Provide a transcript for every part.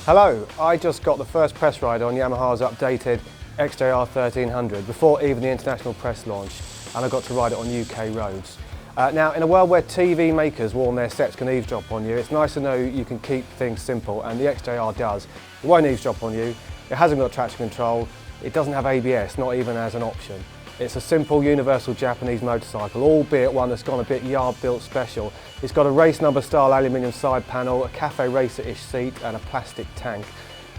Hello, I just got the first press ride on Yamaha's updated XJR1300 before even the international press launch, and I got to ride it on UK roads. Now, in a world where TV makers warn their sets can eavesdrop on you, it's nice to know you can keep things simple, and the XJR does. It won't eavesdrop on you, it hasn't got traction control, it doesn't have ABS, not even as an option. It's a simple universal Japanese motorcycle, albeit one that's gone a bit yard-built special. It's got a race number style aluminium side panel, a cafe racer-ish seat and a plastic tank.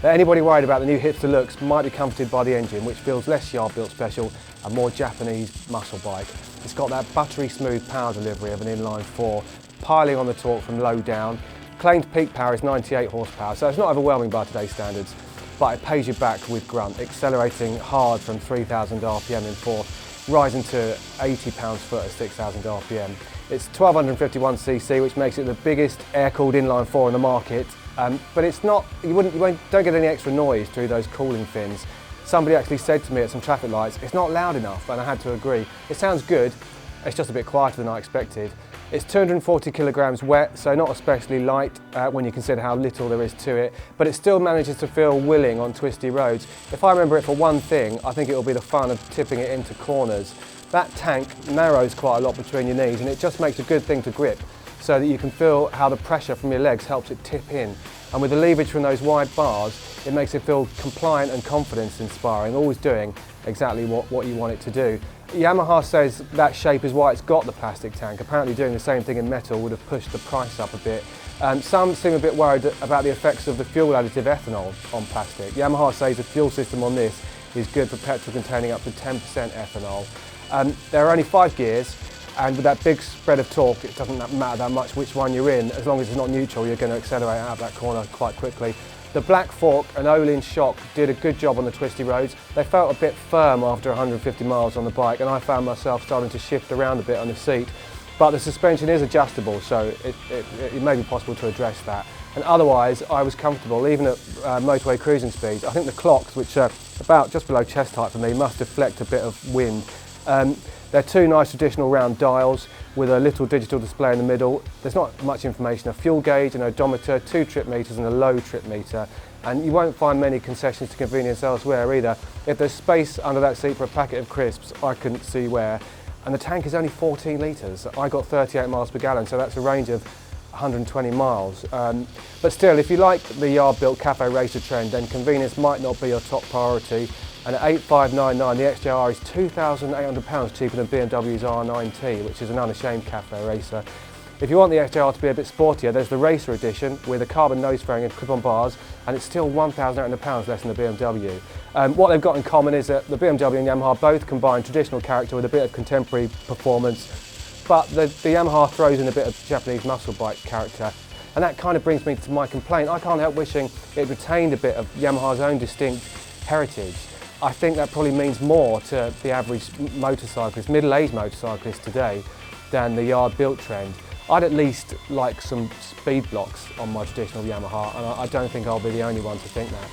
Anybody worried about the new hipster looks might be comforted by the engine, which feels less yard-built special and more Japanese muscle bike. It's got that buttery smooth power delivery of an inline 4, piling on the torque from low down. Claimed peak power is 98 horsepower, so it's not overwhelming by today's standards, but it pays you back with grunt, accelerating hard from 3,000 RPM in fourth, rising to 80 pounds-foot at 6,000 RPM. It's 1251cc, which makes it the biggest air-cooled inline 4 in the market, but it's not, don't get any extra noise through those cooling fins. Somebody actually said to me at some traffic lights, it's not loud enough, and I had to agree. It sounds good, it's just a bit quieter than I expected. It's 240 kilograms wet, so not especially light when you consider how little there is to it, but it still manages to feel willing on twisty roads. If I remember it for one thing, I think it will be the fun of tipping it into corners. That tank narrows quite a lot between your knees, and it just makes a good thing to grip, so that you can feel how the pressure from your legs helps it tip in. And with the leverage from those wide bars, it makes it feel compliant and confidence-inspiring, always doing exactly what you want it to do. Yamaha says that shape is why it's got the plastic tank. Apparently doing the same thing in metal would have pushed the price up a bit. Some seem a bit worried about the effects of the fuel additive ethanol on plastic. Yamaha says the fuel system on this is good for petrol containing up to 10% ethanol. There are only 5 gears, and with that big spread of torque, it doesn't matter that much which one you're in. As long as it's not neutral, you're going to accelerate out of that corner quite quickly. The Black Fork and Öhlins shock did a good job on the twisty roads. They felt a bit firm after 150 miles on the bike, and I found myself starting to shift around a bit on the seat. But the suspension is adjustable, so it may be possible to address that. And otherwise, I was comfortable, even at motorway cruising speeds. I think the clocks, which are about just below chest height for me, must deflect a bit of wind. They're 2 nice traditional round dials with a little digital display in the middle. There's not much information, a fuel gauge, an odometer, 2 trip meters and a low trip meter. And you won't find many concessions to convenience elsewhere either. If there's space under that seat for a packet of crisps, I couldn't see where. And the tank is only 14 litres. I got 38 miles per gallon, so that's a range of 120 miles. But still, if you like the yard-built cafe racer trend, then convenience might not be your top priority. And at 8,599, the XJR is £2,800 cheaper than BMW's R9T, which is an unashamed cafe racer. If you want the XJR to be a bit sportier, there's the Racer Edition with a carbon nose fairing and clip-on bars, and it's still £1,800 less than the BMW. What they've got in common is that the BMW and Yamaha both combine traditional character with a bit of contemporary performance, but the Yamaha throws in a bit of Japanese muscle bike character. And that kind of brings me to my complaint. I can't help wishing it retained a bit of Yamaha's own distinct heritage. I think that probably means more to the average motorcyclist, middle-aged motorcyclist today, than the yard-built trend. I'd at least like some speed blocks on my traditional Yamaha, and I don't think I'll be the only one to think that.